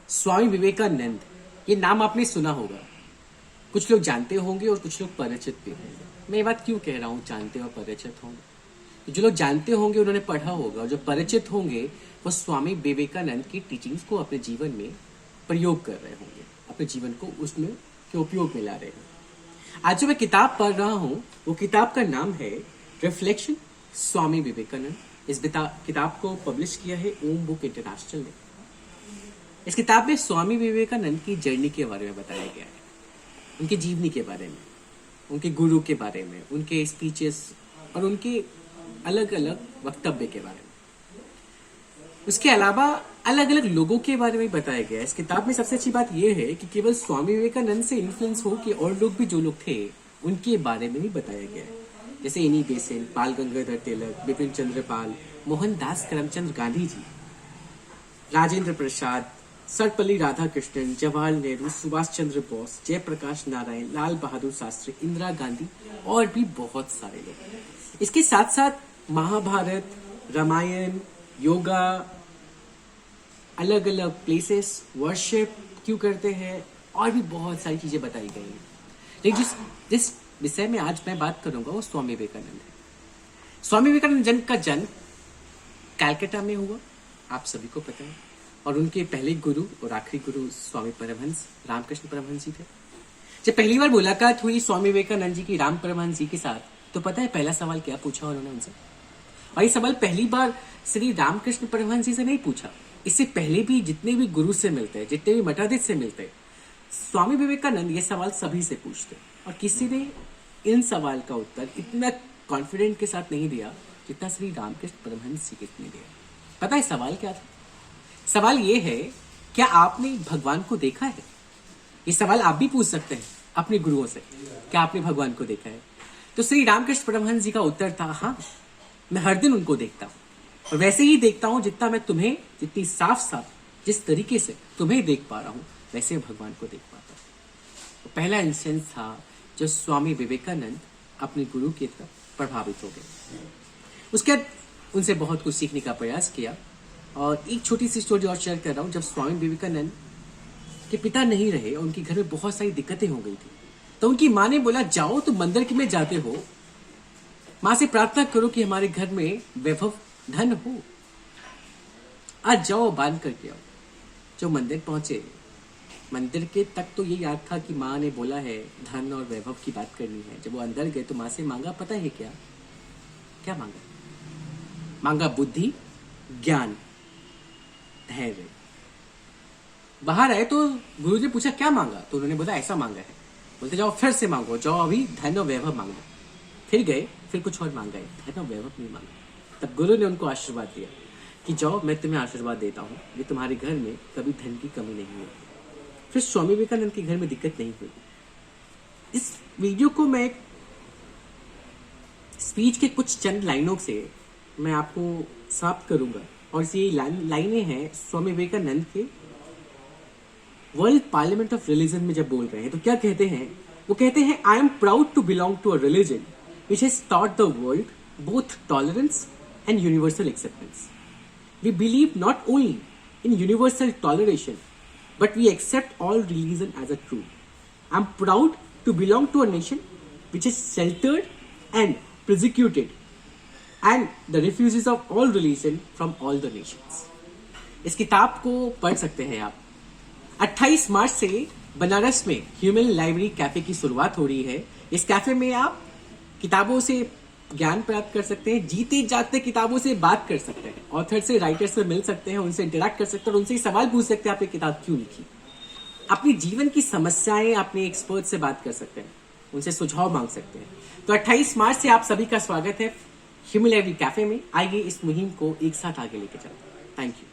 स्वामी विवेकानंद, ये नाम आपने सुना होगा। कुछ लोग जानते होंगे और कुछ लोग परिचित भी होंगे। मैं ये बात क्यों कह रहा हूँ जानते और परिचित होंगे? तो जो लोग जानते होंगे उन्होंने पढ़ा होगा, और जो परिचित होंगे वो स्वामी विवेकानंद की टीचिंग्स को अपने जीवन में प्रयोग कर रहे होंगे, अपने जीवन को उसमें के उपयोग में ला रहे होंगे। आज जो मैं किताब पढ़ रहा हूँ वो किताब का नाम है रिफ्लेक्शन, स्वामी विवेकानंद। इस किताब को पब्लिश किया है ओम बुक इंटरनेशनल ने। इस किताब में स्वामी विवेकानंद की जर्नी के बारे में बताया गया है, उनकी जीवनी के बारे में, उनके गुरु के बारे में, उनके स्पीचेस और उनके अलग अलग वक्तव्य के बारे में। उसके अलावा अलग अलग लोगों के बारे में बताया गया है। इस किताब में सबसे अच्छी बात यह है कि केवल स्वामी विवेकानंद से इन्फ्लुएंस हो कि और लोग भी जो लोग थे उनके बारे में भी बताया गया है, जैसे एनी बेसेंट, बाल गंगाधर तिलक, बिपिन चंद्र पाल, मोहनदास करमचंद गांधी जी, राजेंद्र प्रसाद, सर्वपल्ली राधाकृष्णन, जवाहरलाल नेहरू, सुभाष चंद्र बोस, जयप्रकाश नारायण, लाल बहादुर शास्त्री, इंदिरा गांधी और भी बहुत सारे लोग। इसके साथ साथ महाभारत, रामायण, योगा, अलग अलग प्लेसेस, वर्शिप क्यों करते हैं और भी बहुत सारी चीजें बताई गई हैं। लेकिन जिस विषय में आज मैं बात करूंगा वो स्वामी विवेकानंद है। स्वामी विवेकानंद का जन्म कलकत्ता में हुआ, आप सभी को पता है, और उनके पहले गुरु और आखिरी गुरु स्वामी परमहंस रामकृष्ण परमहंस जी थे। जब पहली बार मुलाकात हुई स्वामी विवेकानंद जी की राम परमहंस जी के साथ, तो पता है पहला सवाल क्या पूछा उन्होंने उनसे? और ये सवाल पहली बार श्री रामकृष्ण परमहंस जी से नहीं पूछा, इससे पहले भी जितने भी गुरु से मिलते हैं, जितने भी मठाधीश से मिलते हैं, स्वामी विवेकानंद ये सवाल सभी से पूछते, और किसी ने इन सवाल का उत्तर इतना कॉन्फिडेंट के साथ नहीं दिया जितना श्री रामकृष्ण परमहंस जी ने दिया। पता है सवाल क्या था? सवाल ये है, क्या आपने भगवान को देखा है? ये सवाल आप भी पूछ सकते हैं अपने गुरुओं से, क्या आपने भगवान को देखा है? तो श्री रामकृष्ण परमहंस जी का उत्तर था, हाँ, मैं हर दिन उनको देखता हूँ, और वैसे ही देखता हूँ जितना मैं तुम्हें, जितनी साफ साफ जिस तरीके से तुम्हें देख पा रहा हूँ वैसे भगवान को देख पाता हूँ। तो पहला इंस्टेंस था जो स्वामी विवेकानंद अपने गुरु की तरफ प्रभावित हो गए। उसके बाद उनसे बहुत कुछ सीखने का प्रयास किया, और एक छोटी सी स्टोरी और शेयर कर रहा हूँ। जब स्वामी विवेकानंद के पिता नहीं रहे और उनके घर में बहुत सारी दिक्कतें हो गई थी, तो उनकी माँ ने बोला, जाओ तो मंदिर में जाते हो, माँ से प्रार्थना करो कि हमारे घर में वैभव धन हो, आज जाओ बांध करके आओ। जो मंदिर पहुंचे, मंदिर के तक तो ये याद था कि माँ ने बोला है धन और वैभव की बात करनी है। जब वो अंदर गए तो माँ से मांगा, पता है क्या क्या मांगा? मांगा बुद्धि, ज्ञान, धैर्य। बाहर आए तो गुरु ने पूछा क्या मांगा, तो उन्होंने बोला ऐसा मांगा है। बोलते जाओ फिर से मांगो, जाओ अभी धन और वैभव मांगो। फिर गए, फिर कुछ और मांगा है, धन और वैभव नहीं मांगा। तब गुरु ने उनको आशीर्वाद दिया कि जाओ मैं तुम्हें आशीर्वाद देता हूँ, ये तुम्हारे घर में कभी धन की कमी नहीं होगी। फिर स्वामी विवेकानंद के घर में दिक्कत नहीं हुई। इस वीडियो को मैं एक स्पीच के कुछ चंद लाइनों से मैं आपको समाप्त करूंगा, और ये लाइनें हैं स्वामी विवेकानंद के वर्ल्ड पार्लियामेंट ऑफ रिलीजन में जब बोल रहे हैं तो क्या कहते हैं? वो कहते हैं, I am proud to belong to a religion which has taught the world both tolerance and universal acceptance. We believe not only in universal toleration, but we accept all religion as a truth. I am proud to belong to a nation which is sheltered and persecuted, and the refugees of all religion from all the nations. इस किताब को पढ़ सकते हैं आप। 28 मार्च से बनारस में human library cafe की शुरुआत हो रही है। इस कैफे में आप किताबों से ज्ञान प्राप्त कर सकते हैं, जीते जागते किताबों से बात कर सकते हैं, ऑथर से, राइटर से मिल सकते हैं, उनसे इंटरेक्ट कर सकते हैं और उनसे सवाल पूछ सकते हैं आपने किताब क्यों लिखी। अपनी जीवन की समस्याएं अपने एक्सपर्ट से बात कर सकते हैं, उनसे सुझाव मांग सकते हैं। तो 28 मार्च से आप सभी का स्वागत है ह्यूमन लाइब्रेरी कैफे में। आइए इस मुहिम को एक साथ आगे लेके चलते हैं। Thank you.